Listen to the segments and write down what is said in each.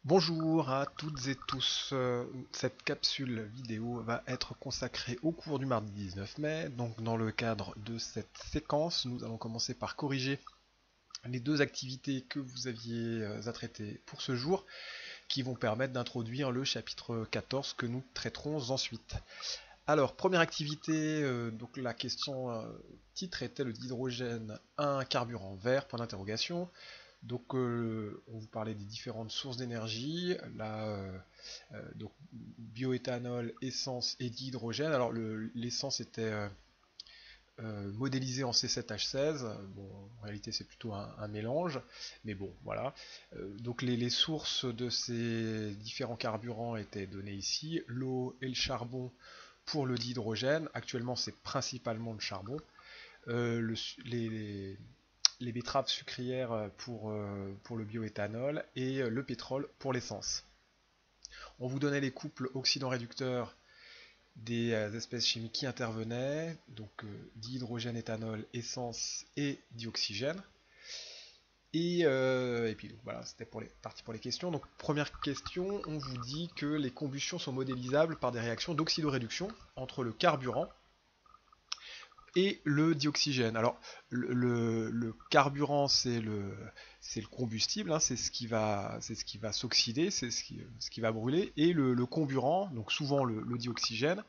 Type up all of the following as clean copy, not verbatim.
Bonjour à toutes et tous. Cette capsule vidéo va être consacrée au cours du mardi 19 mai. Donc dans le cadre de cette séquence, nous allons commencer par corriger les deux activités que vous aviez à traiter pour ce jour, qui vont permettre d'introduire le chapitre 14 que nous traiterons ensuite. Alors, première activité, donc la question titre était le dihydrogène, un carburant vert, point d'interrogation. Donc, on vous parlait des différentes sources d'énergie, là, donc bioéthanol, essence et dihydrogène. Alors, l'essence était modélisée en C7H16. Bon, en réalité, c'est plutôt un mélange, mais bon, voilà. Donc, les sources de ces différents carburants étaient données ici. L'eau et le charbon pour le dihydrogène. Actuellement, c'est principalement le charbon. Le, les betteraves sucrières pour le bioéthanol et le pétrole pour l'essence. On vous donnait les couples oxydant-réducteurs des espèces chimiques qui intervenaient, donc dihydrogène, éthanol, essence et dioxygène. Et puis donc, voilà, c'était parti pour les questions. Donc première question, on vous dit que les combustions sont modélisables par des réactions d'oxydoréduction entre le carburant et le dioxygène. Alors, le carburant, c'est le combustible, hein, c'est ce qui va s'oxyder, c'est ce qui va brûler, et le comburant, donc souvent le dioxygène,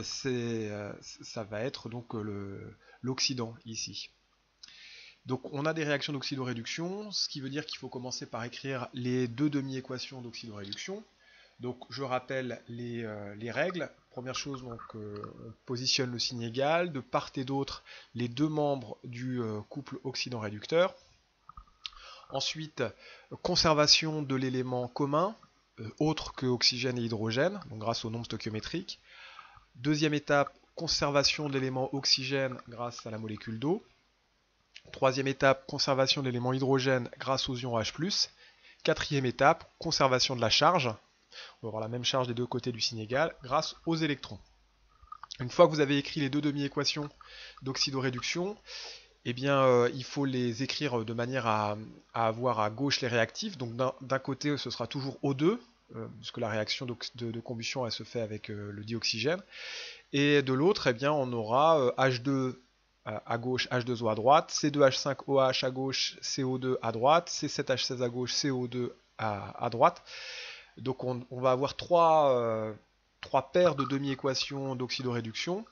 ça va être donc l'oxydant ici. Donc on a des réactions d'oxydoréduction, ce qui veut dire qu'il faut commencer par écrire les deux demi-équations d'oxydoréduction. Donc je rappelle les règles. Première chose, donc, on positionne le signe égal. De part et d'autre, les deux membres du couple oxydant-réducteur. Ensuite, conservation de l'élément commun, autre que oxygène et hydrogène, donc grâce au nombre stoichiométrique. Deuxième étape, conservation de l'élément oxygène grâce à la molécule d'eau. Troisième étape, conservation de l'élément hydrogène grâce aux ions H+. Quatrième étape, conservation de la charge. On va avoir la même charge des deux côtés du signe égal grâce aux électrons. Une fois que vous avez écrit les deux demi-équations d'oxydoréduction, eh bien, il faut les écrire de manière à avoir à gauche les réactifs. Donc d'un côté, ce sera toujours O2, puisque la réaction de combustion elle se fait avec le dioxygène. Et de l'autre, eh bien, on aura H2 à gauche, H2O à droite, C2H5OH à gauche, CO2 à droite, C7H16 à gauche, CO2 à droite. Donc on va avoir trois paires de demi-équations d'oxydoréduction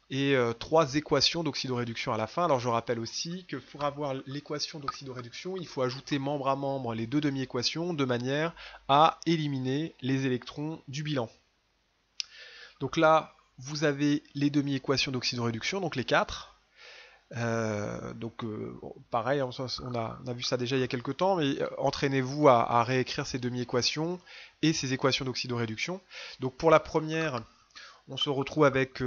et trois équations d'oxydoréduction à la fin. Alors je rappelle aussi que pour avoir l'équation d'oxydoréduction, il faut ajouter membre à membre les deux demi-équations de manière à éliminer les électrons du bilan. Donc là, vous avez les demi-équations d'oxydoréduction, donc les quatre. Pareil, on a vu ça déjà il y a quelques temps, mais entraînez-vous à réécrire ces demi-équations et ces équations d'oxydoréduction. Donc pour la première, on se retrouve avec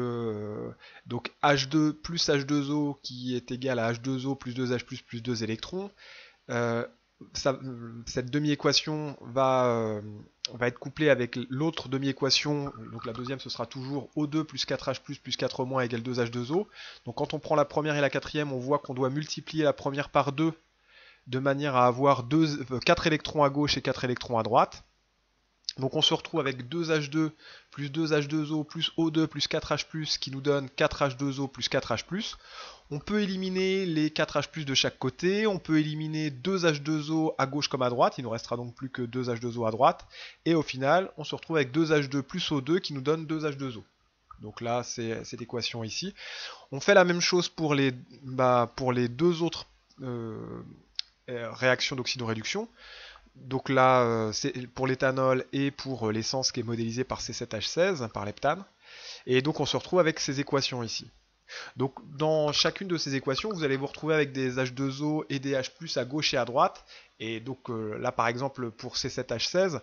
donc H2 plus H2O qui est égal à H2O plus 2H plus 2 électrons. Euh, cette demi-équation va être couplée avec l'autre demi-équation. Donc la deuxième, ce sera toujours O2 plus 4H plus 4- égale 2H2O. Donc quand on prend la première et la quatrième, on voit qu'on doit multiplier la première par 2 de manière à avoir 4 électrons à gauche et 4 électrons à droite. Donc on se retrouve avec 2H2 plus 2H2O plus O2 plus 4H+, qui nous donne 4H2O plus 4H+. On peut éliminer les 4H+, de chaque côté, on peut éliminer 2H2O à gauche comme à droite, il ne nous restera donc plus que 2H2O à droite, et au final, on se retrouve avec 2H2 plus O2 qui nous donne 2H2O. Donc là, c'est cette équation ici. On fait la même chose pour les deux autres réactions d'oxydoréduction. Donc là, c'est pour l'éthanol et pour l'essence qui est modélisée par C7H16, par l'heptane. Et donc on se retrouve avec ces équations ici. Donc dans chacune de ces équations, vous allez vous retrouver avec des H2O et des H+, à gauche et à droite. Et donc là par exemple pour C7H16,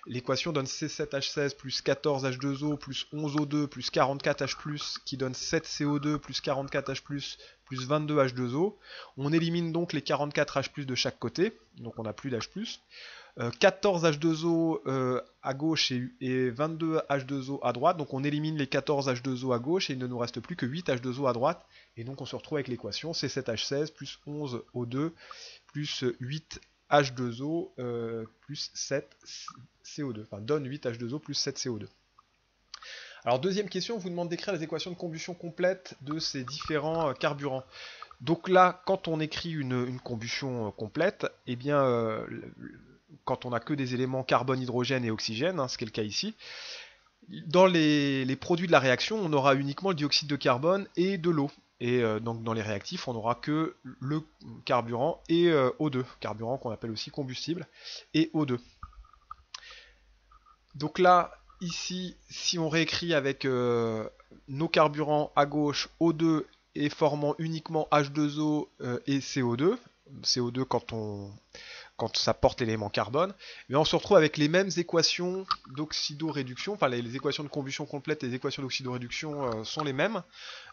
l'équation donne C7H16 plus 14H2O plus 11O2 plus 44H+, qui donne 7CO2 plus 44H+, plus 22H2O. On élimine donc les 44H+, de chaque côté, donc on n'a plus d'H+. 14H2O à gauche et 22H2O à droite, donc on élimine les 14H2O à gauche et il ne nous reste plus que 8H2O à droite, et donc on se retrouve avec l'équation C7H16 plus 11O2 plus 8 H2O plus 7 CO2, enfin donne 8 H2O plus 7 CO2. Alors deuxième question, on vous demande d'écrire les équations de combustion complète de ces différents carburants. Donc là, quand on écrit une combustion complète, eh bien, quand on n'a que des éléments carbone, hydrogène et oxygène, hein, ce qui est le cas ici, dans les produits de la réaction, on aura uniquement le dioxyde de carbone et de l'eau. Et donc dans les réactifs, on n'aura que le carburant et O2, carburant qu'on appelle aussi combustible, et O2. Donc là, ici, si on réécrit avec nos carburants à gauche, O2 et formant uniquement H2O et CO2, CO2 quand ça porte l'élément carbone, mais on se retrouve avec les mêmes équations d'oxydoréduction, enfin les équations de combustion complète et les équations d'oxydoréduction sont les mêmes,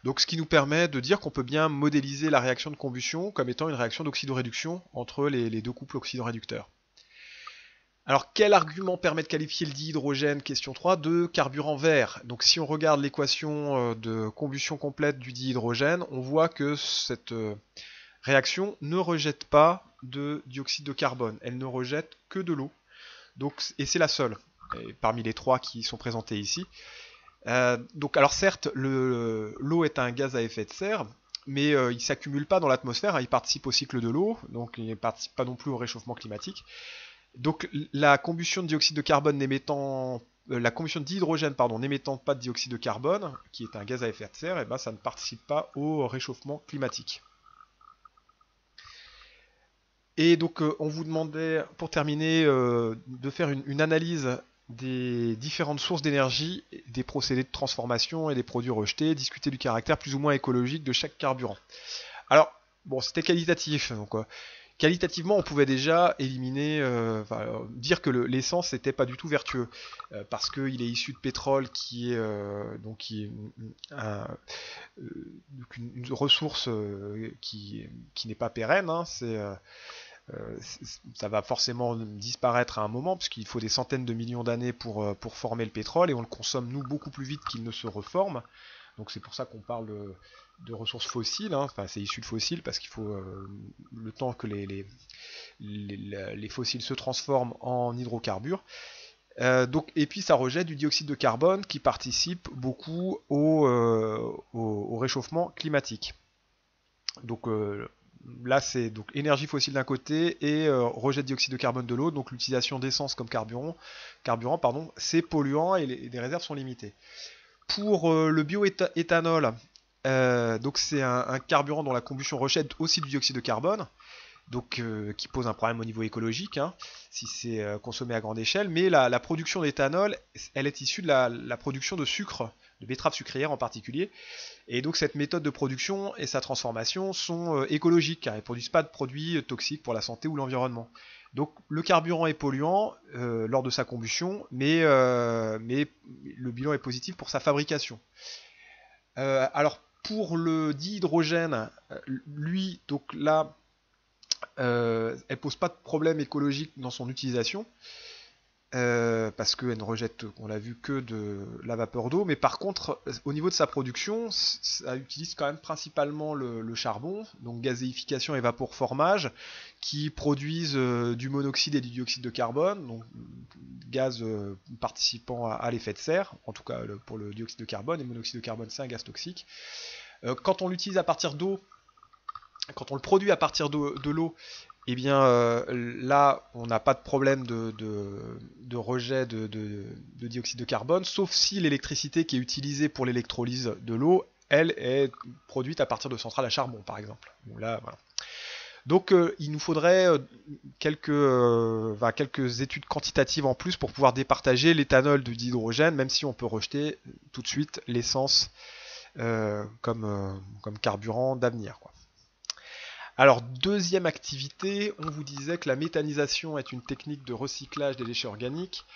donc ce qui nous permet de dire qu'on peut bien modéliser la réaction de combustion comme étant une réaction d'oxydoréduction entre les deux couples oxydoréducteurs. Alors quel argument permet de qualifier le dihydrogène, question 3, de carburant vert? Donc si on regarde l'équation de combustion complète du dihydrogène, on voit que cette réaction ne rejette pas de dioxyde de carbone, elle ne rejette que de l'eau. Et c'est la seule, parmi les trois qui sont présentés ici. Donc alors certes, l'eau est un gaz à effet de serre, mais il ne s'accumule pas dans l'atmosphère, hein, il participe au cycle de l'eau, donc il ne participe pas non plus au réchauffement climatique. Donc la combustion de dioxyde de carbone n'émettant la combustion d'hydrogène n'émettant pas de dioxyde de carbone, qui est un gaz à effet de serre, et ben, ça ne participe pas au réchauffement climatique. Et donc on vous demandait, pour terminer, de faire une analyse des différentes sources d'énergie, des procédés de transformation et des produits rejetés, discuter du caractère plus ou moins écologique de chaque carburant. Alors, bon, c'était qualitatif, donc qualitativement, on pouvait déjà éliminer, dire que l'essence n'était pas du tout vertueux, parce qu'il est issu de pétrole qui est, une ressource qui n'est pas pérenne, hein, ça va forcément disparaître à un moment, puisqu'il faut des centaines de millions d'années pour former le pétrole, et on le consomme, nous, beaucoup plus vite qu'il ne se reforme. Donc c'est pour ça qu'on parle de ressources fossiles, hein. Enfin c'est issu de fossiles, parce qu'il faut le temps que les fossiles se transforment en hydrocarbures. Et puis ça rejette du dioxyde de carbone qui participe beaucoup au réchauffement climatique. Donc là c'est donc énergie fossile d'un côté et rejet de dioxyde de carbone de l'autre, donc l'utilisation d'essence comme carburant c'est polluant et les réserves sont limitées. Pour le bioéthanol, donc c'est un carburant dont la combustion rejette aussi du dioxyde de carbone, donc qui pose un problème au niveau écologique, hein, si c'est consommé à grande échelle, mais la production d'éthanol, elle est issue de la production de sucre, de betteraves sucrières en particulier, et donc cette méthode de production et sa transformation sont écologiques, car elles ne produisent pas de produits toxiques pour la santé ou l'environnement. Donc le carburant est polluant lors de sa combustion, mais le bilan est positif pour sa fabrication. Alors pour le dihydrogène, lui, donc là, elle pose pas de problème écologique dans son utilisation, parce qu'elle ne rejette, on l'a vu, que de la vapeur d'eau, mais par contre, au niveau de sa production, ça utilise quand même principalement le charbon, donc gazéification et vaporeformage, qui produisent du monoxyde et du dioxyde de carbone, donc gaz participant à l'effet de serre, en tout cas pour le dioxyde de carbone, et le monoxyde de carbone c'est un gaz toxique. Quand on l'utilise à partir d'eau, quand on le produit à partir de l'eau, eh bien là on n'a pas de problème de rejet de dioxyde de carbone, sauf si l'électricité qui est utilisée pour l'électrolyse de l'eau, elle est produite à partir de centrales à charbon par exemple. Bon, là, voilà. Donc il nous faudrait quelques études quantitatives en plus pour pouvoir départager l'éthanol de dihydrogène, même si on peut rejeter tout de suite l'essence comme carburant d'avenir, quoi. Alors, deuxième activité, on vous disait que la méthanisation est une technique de recyclage des déchets organiques.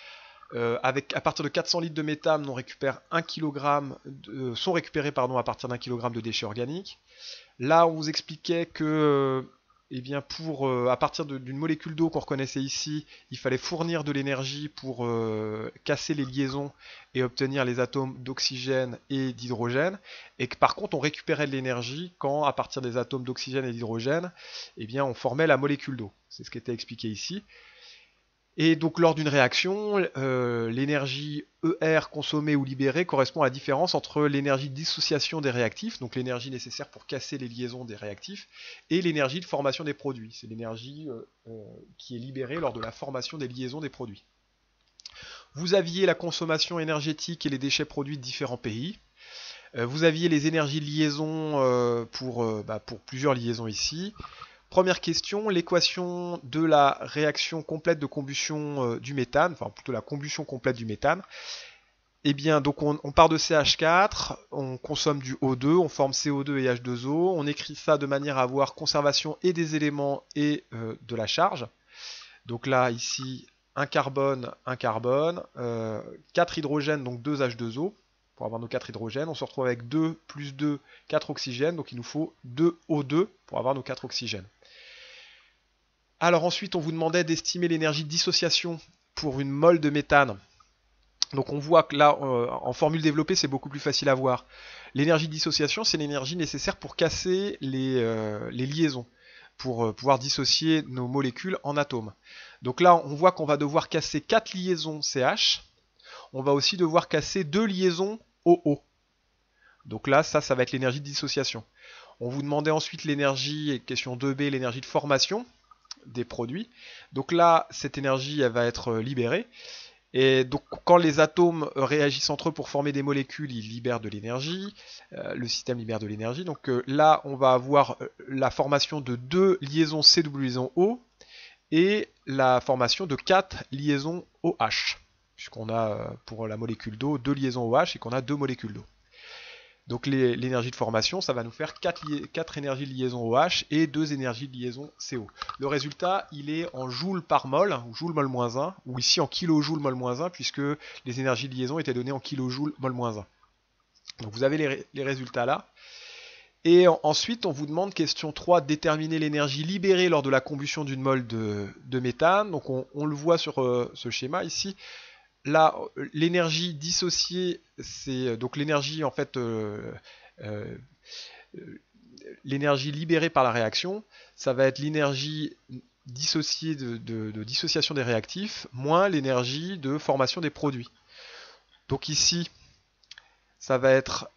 À partir de 400 litres de méthane, on récupère 1 kg sont récupérés à partir d'1 kg de déchets organiques. Là, on vous expliquait que à partir d'une molécule d'eau qu'on reconnaissait ici, il fallait fournir de l'énergie pour casser les liaisons et obtenir les atomes d'oxygène et d'hydrogène, et que par contre on récupérait de l'énergie quand, à partir des atomes d'oxygène et d'hydrogène, on formait la molécule d'eau. c'est ce qui était expliqué ici. Et donc lors d'une réaction, l'énergie ER consommée ou libérée correspond à la différence entre l'énergie de dissociation des réactifs, donc l'énergie nécessaire pour casser les liaisons des réactifs, et l'énergie de formation des produits. C'est l'énergie qui est libérée lors de la formation des liaisons des produits. Vous aviez la consommation énergétique et les déchets produits de différents pays. Vous aviez les énergies de liaison pour plusieurs liaisons ici. Première question, l'équation de la réaction complète de combustion du méthane, enfin plutôt la combustion complète du méthane. Eh bien, donc on part de CH4, on consomme du O2, on forme CO2 et H2O, on écrit ça de manière à avoir conservation et des éléments et de la charge. Donc là, ici, un carbone, 4 hydrogènes, donc 2 H2O, pour avoir nos 4 hydrogènes. On se retrouve avec 2 plus 2, 4 oxygènes, donc il nous faut 2 O2 pour avoir nos 4 oxygènes. Alors ensuite, on vous demandait d'estimer l'énergie de dissociation pour une mole de méthane. Donc on voit que là, en formule développée, c'est beaucoup plus facile à voir. L'énergie de dissociation, c'est l'énergie nécessaire pour casser les liaisons, pour pouvoir dissocier nos molécules en atomes. Donc là, on voit qu'on va devoir casser 4 liaisons CH. On va aussi devoir casser 2 liaisons OO. Donc là, ça va être l'énergie de dissociation. On vous demandait ensuite l'énergie, question 2b, l'énergie de formation des produits. Donc là, cette énergie, elle va être libérée. Et donc, quand les atomes réagissent entre eux pour former des molécules, ils libèrent de l'énergie. Le système libère de l'énergie. Donc là, on va avoir la formation de 2 liaisons C double liaison O et la formation de 4 liaisons OH. Puisqu'on a, pour la molécule d'eau, 2 liaisons OH et qu'on a 2 molécules d'eau. Donc l'énergie de formation, ça va nous faire 4 énergies de liaison OH et 2 énergies de liaison CO. Le résultat, il est en joules par mol, ou joule mol moins 1, ou ici en kilojoules mol moins 1, puisque les énergies de liaison étaient données en kilojoules mol moins 1. Donc vous avez les résultats là. Et ensuite, on vous demande, question 3, de déterminer l'énergie libérée lors de la combustion d'une mole de méthane. Donc on le voit sur ce schéma ici. Là, l'énergie dissociée, c'est donc l'énergie en fait, l'énergie libérée par la réaction, ça va être l'énergie dissociée de dissociation des réactifs moins l'énergie de formation des produits. Donc ici, ça va être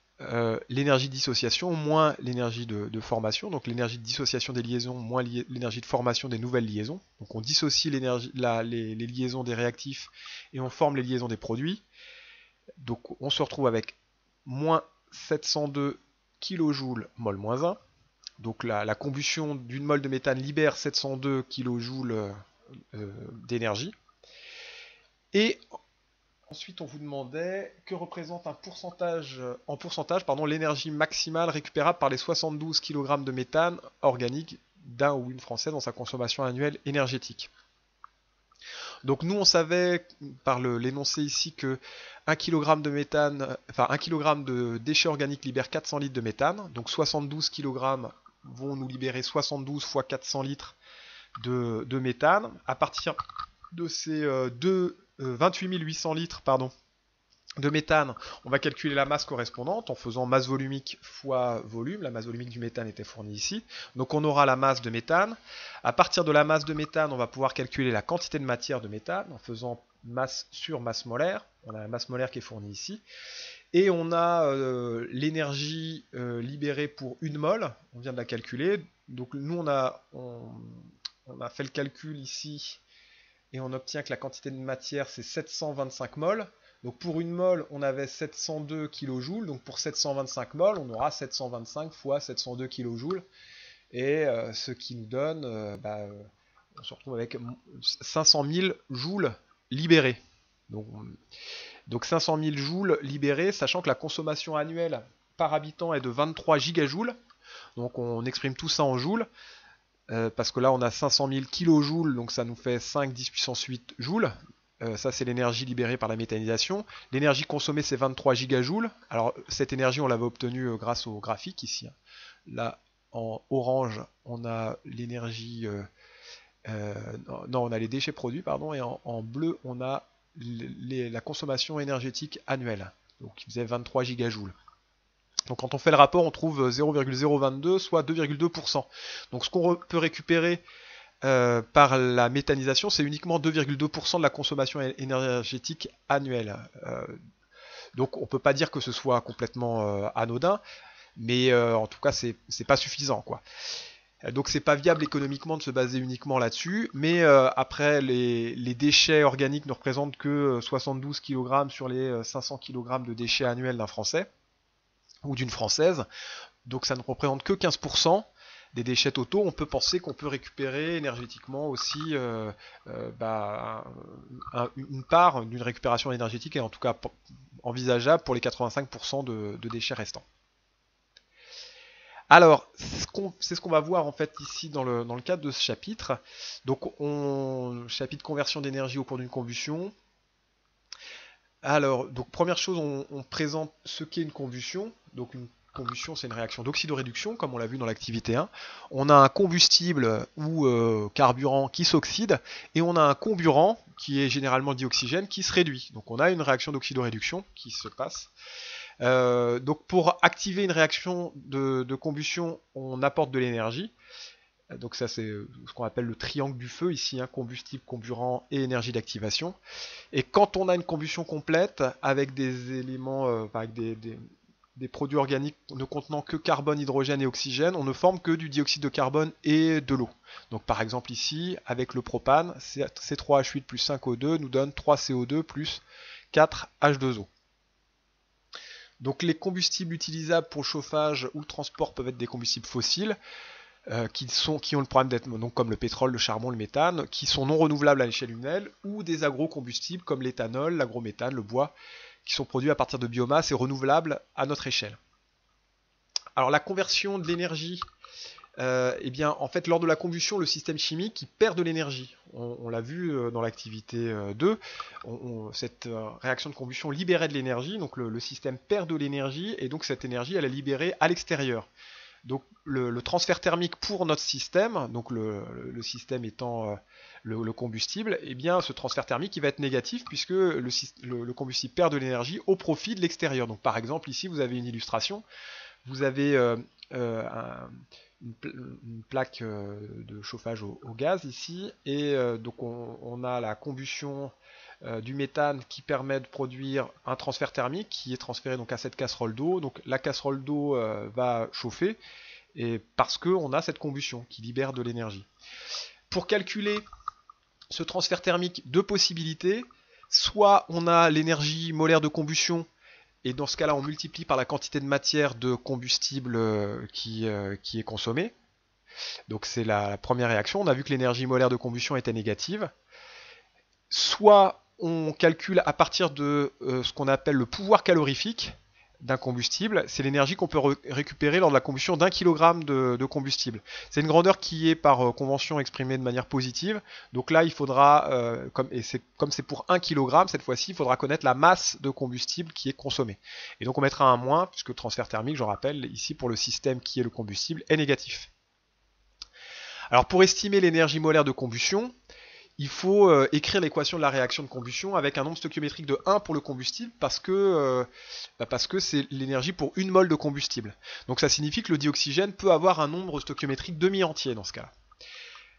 l'énergie de dissociation moins l'énergie de formation, donc l'énergie de dissociation des liaisons moins l'énergie de formation des nouvelles liaisons. Donc on dissocie les liaisons des réactifs et on forme les liaisons des produits. Donc on se retrouve avec moins 702 kJ mol moins 1. Donc la combustion d'une mole de méthane libère 702 kJ d'énergie. Et ensuite, on vous demandait que représente en pourcentage l'énergie maximale récupérable par les 72 kg de méthane organique d'un ou une Français dans sa consommation annuelle énergétique. Donc nous, on savait par l'énoncé ici que 1 kg de méthane, enfin 1 kg de déchets organiques libère 400 litres de méthane. Donc 72 kg vont nous libérer 72 fois 400 litres de méthane. À partir de ces 28 800 litres de méthane, on va calculer la masse correspondante en faisant masse volumique fois volume. La masse volumique du méthane était fournie ici. Donc on aura la masse de méthane. À partir de la masse de méthane, on va pouvoir calculer la quantité de matière de méthane en faisant masse sur masse molaire. On a la masse molaire qui est fournie ici. Et on a l'énergie libérée pour une mole. On vient de la calculer. Donc nous, on a fait le calcul ici. Et on obtient que la quantité de matière, c'est 725 moles. Donc pour une mole, on avait 702 kJ. Donc pour 725 moles, on aura 725 fois 702 kJ. Et ce qui nous donne, on se retrouve avec 500 000 joules libérés. Donc 500 000 joules libérés, sachant que la consommation annuelle par habitant est de 23 gigajoules. Donc on exprime tout ça en joules. Parce que là on a 500 000 kJ, donc ça nous fait 5 10 puissance 8 joules. Ça c'est l'énergie libérée par la méthanisation. L'énergie consommée c'est 23 gigajoules. Alors cette énergie on l'avait obtenue grâce au graphique ici. Là en orange on a l'énergie, on a les déchets produits pardon, et en bleu on a la consommation énergétique annuelle. Donc qui faisait 23 gigajoules. Donc quand on fait le rapport, on trouve 0,022, soit 2,2%. Donc ce qu'on peut récupérer par la méthanisation, c'est uniquement 2,2% de la consommation énergétique annuelle. Donc on ne peut pas dire que ce soit complètement anodin, mais en tout cas c'est pas suffisant, quoi. Donc c'est pas viable économiquement de se baser uniquement là-dessus, mais après les déchets organiques ne représentent que 72 kg sur les 500 kg de déchets annuels d'un Français ou d'une Française, donc ça ne représente que 15% des déchets totaux. On peut penser qu'on peut récupérer énergétiquement aussi une part d'une récupération énergétique, et en tout cas envisageable pour les 85% de déchets restants. Alors, c'est ce qu'on va voir en fait ici dans le cadre de ce chapitre. Donc, chapitre conversion d'énergie au cours d'une combustion. Alors, donc première chose, on présente ce qu'est une combustion. Donc, une combustion, c'est une réaction d'oxydoréduction, comme on l'a vu dans l'activité 1. On a un combustible ou carburant qui s'oxyde, et on a un comburant, qui est généralement le dioxygène, qui se réduit. Donc, on a une réaction d'oxydoréduction qui se passe. Donc pour activer une réaction de combustion, on apporte de l'énergie. Donc ça c'est ce qu'on appelle le triangle du feu ici, hein, combustible, comburant et énergie d'activation. Et quand on a une combustion complète avec des éléments, avec des produits organiques ne contenant que carbone, hydrogène et oxygène, on ne forme que du dioxyde de carbone et de l'eau. Donc par exemple ici, avec le propane, C3H8 plus 5O2 nous donne 3CO2 plus 4H2O. Donc les combustibles utilisables pour le chauffage ou le transport peuvent être des combustibles fossiles qui ont le problème d'être, donc comme le pétrole, le charbon, le méthane, qui sont non renouvelables à l'échelle humaine, ou des agrocombustibles comme l'éthanol, l'agrométhane, le bois, qui sont produits à partir de biomasse et renouvelables à notre échelle. Alors la conversion de l'énergie, eh bien, en fait, lors de la combustion, le système chimique il perd de l'énergie. On l'a vu dans l'activité 2, cette réaction de combustion libérait de l'énergie, donc le système perd de l'énergie, et donc cette énergie, elle est libérée à l'extérieur. Donc le transfert thermique pour notre système, donc le système étant le combustible, eh bien, ce transfert thermique il va être négatif puisque le combustible perd de l'énergie au profit de l'extérieur. Donc par exemple, ici, vous avez une illustration. Vous avez une plaque de chauffage au gaz ici, et donc on a la combustion du méthane qui permet de produire un transfert thermique qui est transféré donc à cette casserole d'eau. Donc la casserole d'eau va chauffer, et parce qu'on a cette combustion qui libère de l'énergie. Pour calculer ce transfert thermique, deux possibilités. Soit on a l'énergie molaire de combustion, et dans ce cas-là, on multiplie par la quantité de matière de combustible qui est consommée. Donc c'est la première réaction. On a vu que l'énergie molaire de combustion était négative. Soit on calcule à partir de ce qu'on appelle le pouvoir calorifique d'un combustible. C'est l'énergie qu'on peut récupérer lors de la combustion d'1 kg de combustible. C'est une grandeur qui est par convention exprimée de manière positive. Donc là, il faudra, comme c'est pour 1 kg, cette fois-ci, il faudra connaître la masse de combustible qui est consommée. Et donc on mettra un moins, puisque le transfert thermique, je rappelle, ici pour le système qui est le combustible, est négatif. Alors pour estimer l'énergie molaire de combustion, il faut écrire l'équation de la réaction de combustion avec un nombre stoichiométrique de 1 pour le combustible parce que c'est l'énergie pour une mole de combustible. Donc ça signifie que le dioxygène peut avoir un nombre stoichiométrique demi-entier dans ce cas-là.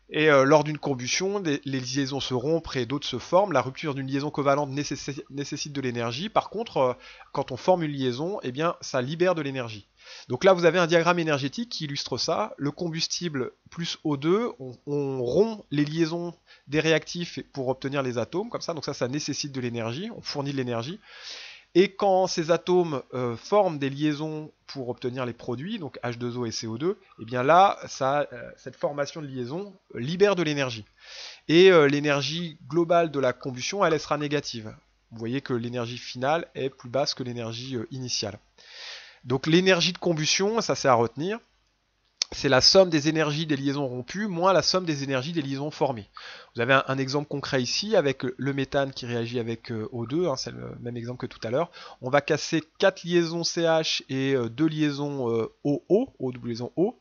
Et lors d'une combustion, les liaisons se rompent et d'autres se forment. La rupture d'une liaison covalente nécessite de l'énergie. Par contre, quand on forme une liaison, eh bien, ça libère de l'énergie. Donc là, vous avez un diagramme énergétique qui illustre ça. Le combustible plus O2, on rompt les liaisons des réactifs pour obtenir les atomes, comme ça. Donc ça nécessite de l'énergie, on fournit de l'énergie. Et quand ces atomes forment des liaisons pour obtenir les produits, donc H2O et CO2, eh bien là, cette formation de liaison libère de l'énergie. Et l'énergie globale de la combustion, elle sera négative. Vous voyez que l'énergie finale est plus basse que l'énergie initiale. Donc l'énergie de combustion, ça c'est à retenir, c'est la somme des énergies des liaisons rompues moins la somme des énergies des liaisons formées. Vous avez un exemple concret ici avec le méthane qui réagit avec O2, hein, c'est le même exemple que tout à l'heure. On va casser 4 liaisons CH et 2 liaisons OO, double liaison O.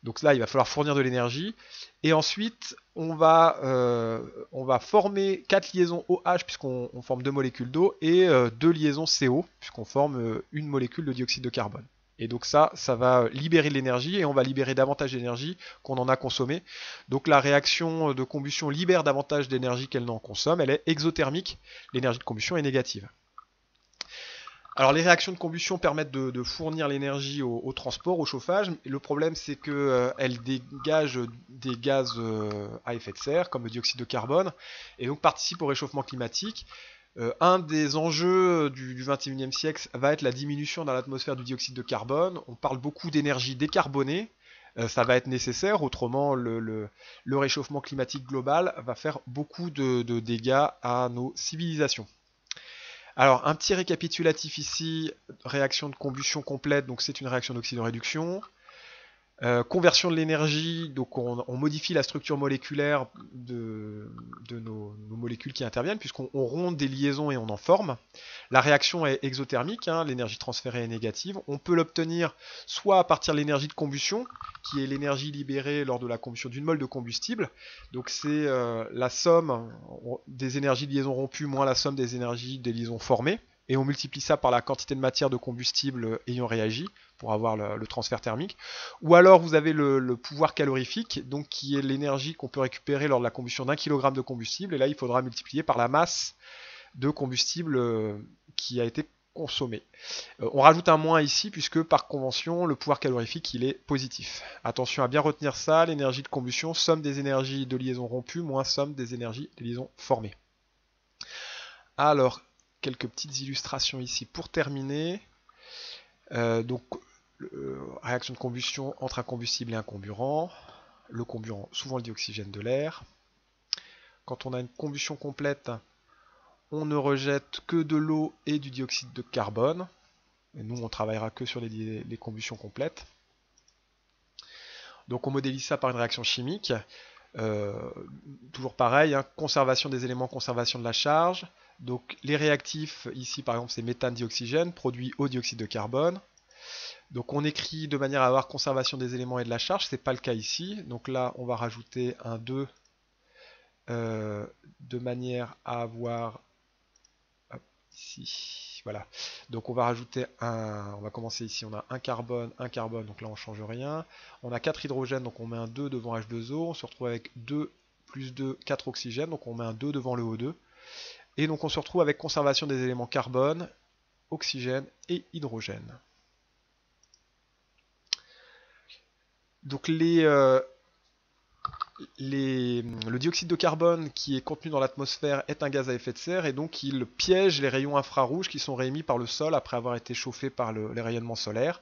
Donc là, il va falloir fournir de l'énergie. Et ensuite, on va former 4 liaisons OH puisqu'on forme 2 molécules d'eau et 2 liaisons CO puisqu'on forme une molécule de dioxyde de carbone. Et donc ça va libérer de l'énergie et on va libérer davantage d'énergie qu'on en a consommé. Donc la réaction de combustion libère davantage d'énergie qu'elle n'en consomme. Elle est exothermique. L'énergie de combustion est négative. Alors les réactions de combustion permettent de fournir l'énergie au transport, au chauffage. Le problème c'est qu'elles dégagent des gaz à effet de serre, comme le dioxyde de carbone, et donc participent au réchauffement climatique. Un des enjeux du 21e siècle va être la diminution dans l'atmosphère du dioxyde de carbone. On parle beaucoup d'énergie décarbonée. Ça va être nécessaire, autrement le réchauffement climatique global va faire beaucoup de dégâts à nos civilisations. Alors, un petit récapitulatif ici, réaction de combustion complète, donc c'est une réaction d'oxydoréduction. Conversion de l'énergie, donc on modifie la structure moléculaire de nos molécules qui interviennent, puisqu'on ronde des liaisons et on en forme. La réaction est exothermique, hein, l'énergie transférée est négative. On peut l'obtenir soit à partir de l'énergie de combustion, qui est l'énergie libérée lors de la combustion d'une mole de combustible. Donc c'est la somme des énergies de liaison rompues moins la somme des énergies des liaisons formées. Et on multiplie ça par la quantité de matière de combustible ayant réagi pour avoir le transfert thermique. Ou alors vous avez le pouvoir calorifique, donc qui est l'énergie qu'on peut récupérer lors de la combustion d'un kilogramme de combustible. Et là, il faudra multiplier par la masse de combustible qui a été consommé. On rajoute un moins ici puisque par convention, le pouvoir calorifique il est positif. Attention à bien retenir ça, l'énergie de combustion, somme des énergies de liaison rompues moins somme des énergies de liaison formées. Alors, quelques petites illustrations ici pour terminer. Réaction de combustion entre un combustible et un comburant. Le comburant, souvent le dioxygène de l'air. Quand on a une combustion complète, on ne rejette que de l'eau et du dioxyde de carbone. Et nous, on travaillera que sur les combustions complètes. Donc on modélise ça par une réaction chimique. Toujours pareil, hein, conservation des éléments, conservation de la charge. Donc les réactifs, ici par exemple c'est méthane dioxygène, produit au dioxyde de carbone. Donc on écrit de manière à avoir conservation des éléments et de la charge, c'est pas le cas ici. Donc là on va rajouter un 2 de manière à avoir ici, voilà. Donc on va rajouter on va commencer ici, on a un carbone, donc là on change rien. On a 4 hydrogènes, donc on met un 2 devant H2O, on se retrouve avec 2 plus 2, 4 oxygènes, donc on met un 2 devant le O2. Et donc on se retrouve avec conservation des éléments carbone, oxygène et hydrogène. Donc le dioxyde de carbone qui est contenu dans l'atmosphère est un gaz à effet de serre et donc il piège les rayons infrarouges qui sont réémis par le sol après avoir été chauffés par les rayonnements solaires.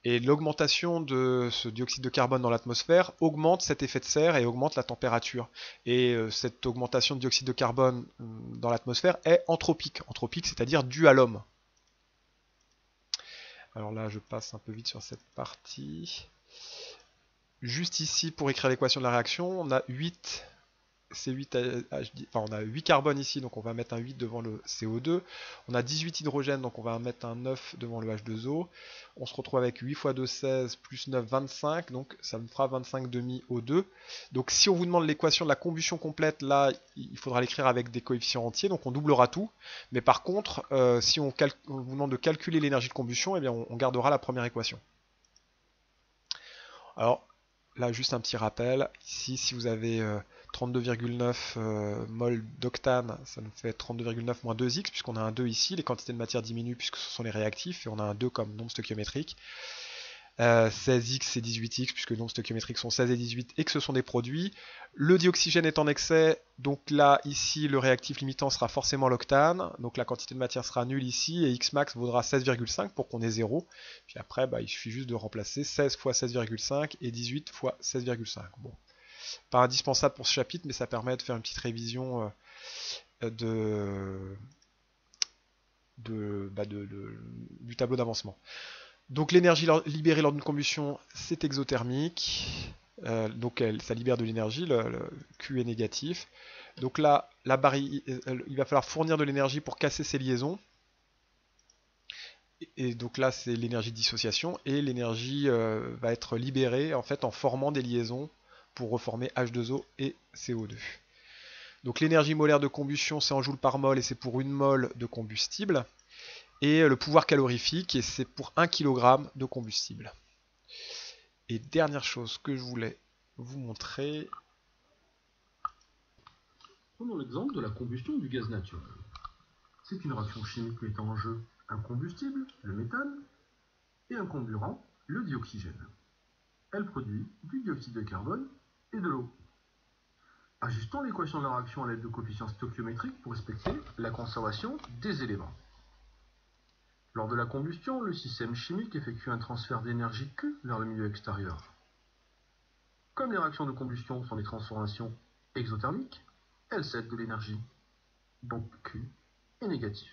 Et l'augmentation de ce dioxyde de carbone dans l'atmosphère augmente cet effet de serre et augmente la température. Et cette augmentation de dioxyde de carbone dans l'atmosphère est anthropique. Anthropique, c'est-à-dire due à l'homme. Alors là, je passe un peu vite sur cette partie. Juste ici, pour écrire l'équation de la réaction, on a 8 on a 8 carbones ici, donc on va mettre un 8 devant le CO2. On a 18 hydrogènes, donc on va mettre un 9 devant le H2O. On se retrouve avec 8 fois 2, 16, plus 9, 25, donc ça me fera 25 demi O2. Donc si on vous demande l'équation de la combustion complète, là, il faudra l'écrire avec des coefficients entiers, donc on doublera tout. Mais par contre, si on vous demande de calculer l'énergie de combustion, eh bien on gardera la première équation. Alors, là, juste un petit rappel. Ici, si vous avez 32,9 mol d'octane, ça nous fait 32,9 moins 2x, puisqu'on a un 2 ici. Les quantités de matière diminuent puisque ce sont les réactifs, et on a un 2 comme nombre stoichiométrique. 16x c'est 18x, puisque les nombres stoichiométriques sont 16 et 18, et que ce sont des produits. Le dioxygène est en excès, donc là, ici, le réactif limitant sera forcément l'octane, donc la quantité de matière sera nulle ici, et x max vaudra 16,5 pour qu'on ait 0. Puis après, il suffit juste de remplacer 16 fois 16,5 et 18 fois 16,5. Bon, pas indispensable pour ce chapitre, mais ça permet de faire une petite révision du tableau d'avancement. Donc l'énergie libérée lors d'une combustion, c'est exothermique. Donc ça libère de l'énergie, le Q est négatif. Donc là, il va falloir fournir de l'énergie pour casser ces liaisons. Et donc là, c'est l'énergie de dissociation. Et l'énergie va être libérée en fait en formant des liaisons pour reformer H2O et CO2. Donc l'énergie molaire de combustion, c'est en joules par mol et c'est pour une mole de combustible. et le pouvoir calorifique, et c'est pour 1 kg de combustible. Et dernière chose que je voulais vous montrer. Prenons l'exemple de la combustion du gaz naturel. C'est une réaction chimique mettant en jeu un combustible, le méthane, et un comburant, le dioxygène. Elle produit du dioxyde de carbone et de l'eau. Ajustons l'équation de la réaction à l'aide de coefficients stoichiométriques pour respecter la conservation des éléments. Lors de la combustion, le système chimique effectue un transfert d'énergie Q vers le milieu extérieur. Comme les réactions de combustion sont des transformations exothermiques, elles cèdent de l'énergie. Donc Q est négatif.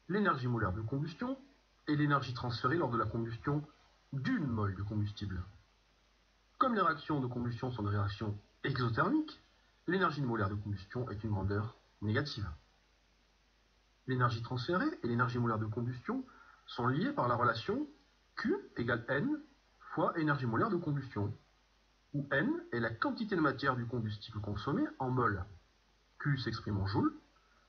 L'énergie molaire de combustion est l'énergie transférée lors de la combustion d'une mole de combustible. Comme les réactions de combustion sont des réactions exothermiques, l'énergie molaire de combustion est une grandeur négative. L'énergie transférée et l'énergie molaire de combustion sont liées par la relation Q égale N fois énergie molaire de combustion, où N est la quantité de matière du combustible consommé en mol. Q s'exprime en joules,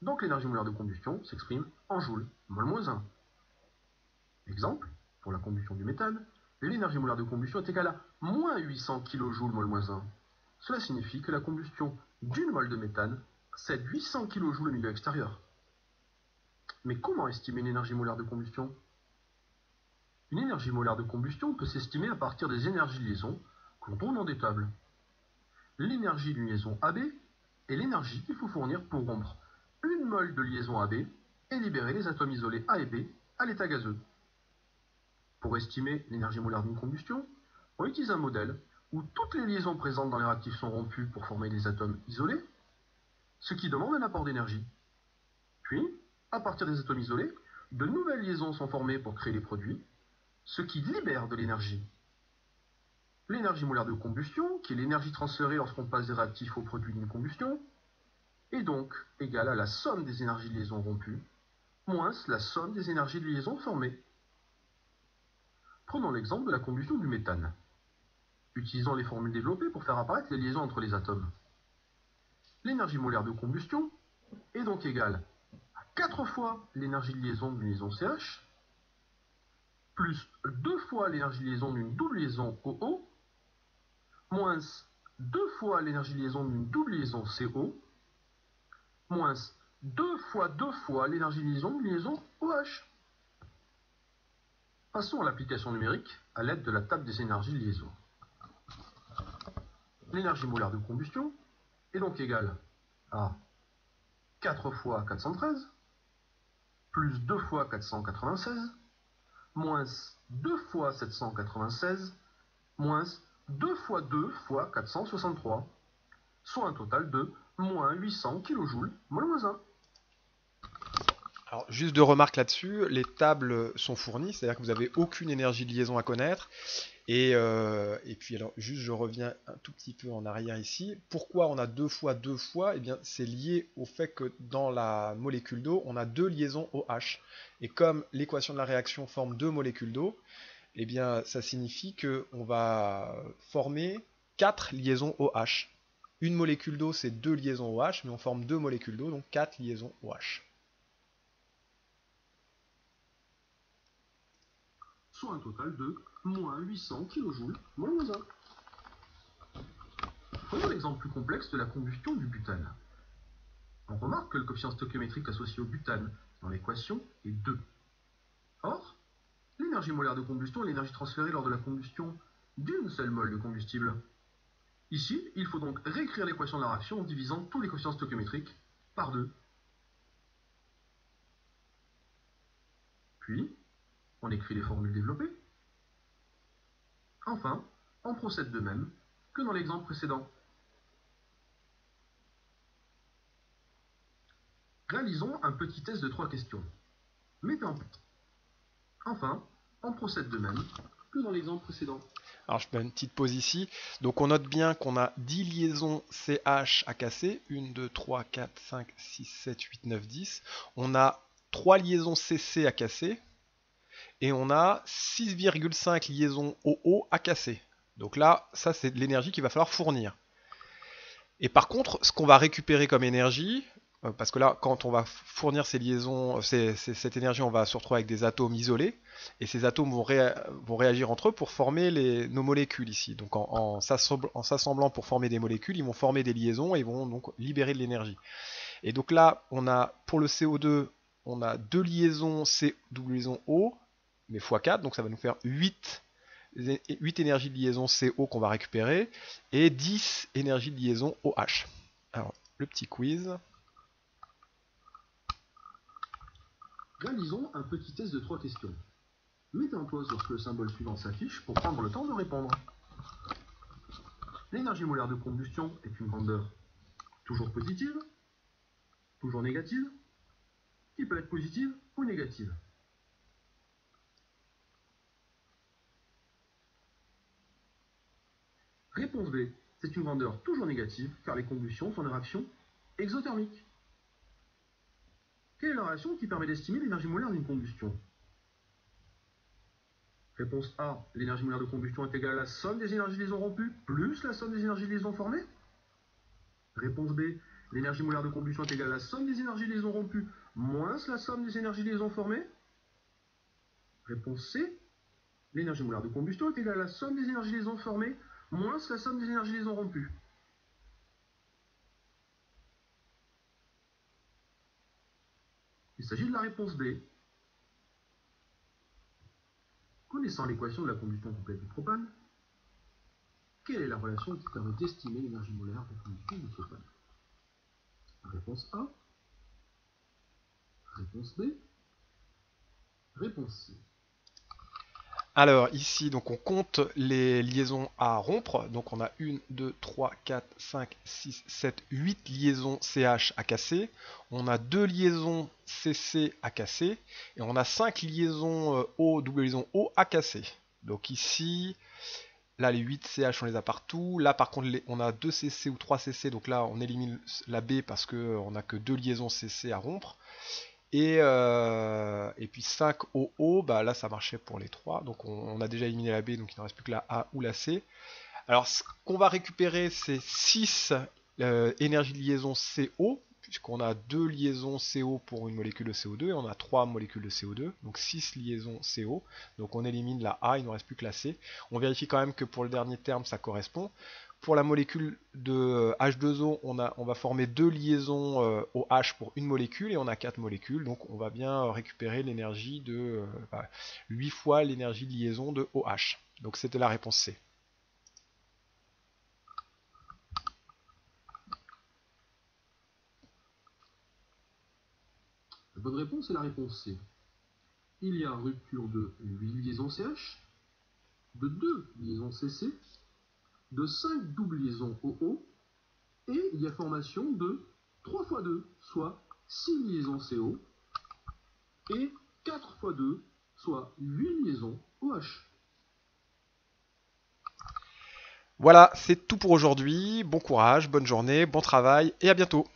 donc l'énergie molaire de combustion s'exprime en joules, mol-1. Exemple, pour la combustion du méthane, l'énergie molaire de combustion est égale à moins 800 kJ mol-1. Cela signifie que la combustion d'une mole de méthane cède 800 kJ au milieu extérieur. Mais comment estimer une énergie molaire de combustion? Une énergie molaire de combustion peut s'estimer à partir des énergies de liaison que l'on trouve dans des tables. L'énergie d'une liaison AB est l'énergie qu'il faut fournir pour rompre une mole de liaison AB et libérer les atomes isolés A et B à l'état gazeux. Pour estimer l'énergie molaire d'une combustion, on utilise un modèle où toutes les liaisons présentes dans les réactifs sont rompues pour former des atomes isolés, ce qui demande un apport d'énergie. Puis, à partir des atomes isolés, de nouvelles liaisons sont formées pour créer les produits, ce qui libère de l'énergie. L'énergie molaire de combustion, qui est l'énergie transférée lorsqu'on passe des réactifs aux produits d'une combustion, est donc égale à la somme des énergies de liaison rompues, moins la somme des énergies de liaison formées. Prenons l'exemple de la combustion du méthane. Utilisons les formules développées pour faire apparaître les liaisons entre les atomes. L'énergie molaire de combustion est donc égale à 4 fois l'énergie de liaison d'une liaison CH, plus 2 fois l'énergie de liaison d'une double liaison OO, moins 2 fois l'énergie de liaison d'une double liaison CO, moins 2 fois l'énergie de liaison d'une liaison OH. Passons à l'application numérique à l'aide de la table des énergies de liaison. L'énergie molaire de combustion est donc égale à 4 fois 413, plus 2 fois 496, moins 2 fois 796, moins 2 fois 2 fois 463, soit un total de moins 800 kJ mol-1. Alors, juste deux remarques là-dessus, les tables sont fournies, c'est-à-dire que vous n'avez aucune énergie de liaison à connaître. Et puis alors, juste je reviens un tout petit peu en arrière ici. Pourquoi on a 2 fois 2 fois? Eh bien, c'est lié au fait que dans la molécule d'eau, on a 2 liaisons OH. Et comme l'équation de la réaction forme 2 molécules d'eau, eh bien, ça signifie qu'on va former 4 liaisons OH. Une molécule d'eau, c'est 2 liaisons OH, mais on forme 2 molécules d'eau, donc 4 liaisons OH. Soit un total de moins 800 kJ mol-1. Prenons l'exemple plus complexe de la combustion du butane. On remarque que le coefficient stoichiométrique associé au butane dans l'équation est 2. Or, l'énergie molaire de combustion est l'énergie transférée lors de la combustion d'une seule mole de combustible. Ici, il faut donc réécrire l'équation de la réaction en divisant tous les coefficients stoichiométriques par 2. Puis, on écrit les formules développées. Enfin, on procède de même que dans l'exemple précédent. Réalisons un petit test de 3 questions. Mettez en place. Enfin, on procède de même que dans l'exemple précédent. Alors je mets une petite pause ici. Donc on note bien qu'on a 10 liaisons CH à casser. 1, 2, 3, 4, 5, 6, 7, 8, 9, 10. On a 3 liaisons CC à casser. Et on a 6,5 liaisons OO à casser. Donc là, ça c'est de l'énergie qu'il va falloir fournir. Et par contre, ce qu'on va récupérer comme énergie, parce que là, quand on va fournir ces liaisons, cette énergie, on va se retrouver avec des atomes isolés, et ces atomes vont réagir entre eux pour former nos molécules ici. Donc en s'assemblant pour former des molécules, ils vont former des liaisons et ils vont donc libérer de l'énergie. Et donc là, pour le CO2, on a 2 liaisons C double liaison O, mais x4, donc ça va nous faire 8 énergies de liaison CO qu'on va récupérer, et 10 énergies de liaison OH. Alors, le petit quiz. Réalisons un petit test de 3 questions. Mettez en pause lorsque le symbole suivant s'affiche pour prendre le temps de répondre. L'énergie molaire de combustion est une grandeur toujours positive, toujours négative, qui peut être positive ou négative. Réponse B, c'est une grandeur toujours négative car les combustions sont des réactions exothermiques. Quelle est la relation qui permet d'estimer l'énergie molaire d'une combustion? Réponse A, l'énergie molaire de combustion est égale à la somme des énergies de liaison rompues plus la somme des énergies de liaison formées. Réponse B, l'énergie molaire de combustion est égale à la somme des énergies de liaison rompues moins la somme des énergies de liaison formées. Réponse C, l'énergie molaire de combustion est égale à la somme des énergies de liaison formées moins la somme des énergies de liaison rompues. Il s'agit de la réponse B. Connaissant l'équation de la combustion complète du propane, quelle est la relation qui permet d'estimer l'énergie molaire de combustion du propane? Réponse A, réponse B, réponse C. Alors ici, donc on compte les liaisons à rompre. Donc on a 1, 2, 3, 4, 5, 6, 7, 8 liaisons CH à casser. On a 2 liaisons CC à casser. Et on a 5 liaisons O, double liaison O à casser. Donc ici, là les 8 CH on les a partout. Là par contre on a 2 CC ou 3 CC. Donc là on élimine la B parce qu'on n'a que 2 liaisons CC à rompre. Et puis 5 OO, bah là ça marchait pour les 3, donc on a déjà éliminé la B, donc il ne reste plus que la A ou la C. Alors ce qu'on va récupérer, c'est 6 énergies de liaison CO, puisqu'on a 2 liaisons CO pour une molécule de CO2, et on a 3 molécules de CO2, donc 6 liaisons CO. Donc on élimine la A, il ne nous reste plus que la C. On vérifie quand même que pour le dernier terme, ça correspond. Pour la molécule de H2O, on va former 2 liaisons OH pour une molécule et on a 4 molécules, donc on va bien récupérer l'énergie de 8 fois l'énergie de liaison de OH. Donc c'était la réponse C. La bonne réponse est la réponse C. Il y a rupture de 8 liaisons CH, de 2 liaisons CC, de 5 doubles liaisons OO, et il y a formation de 3 x 2, soit 6 liaisons CO, et 4 x 2, soit 8 liaisons OH. Voilà, c'est tout pour aujourd'hui. Bon courage, bonne journée, bon travail et à bientôt.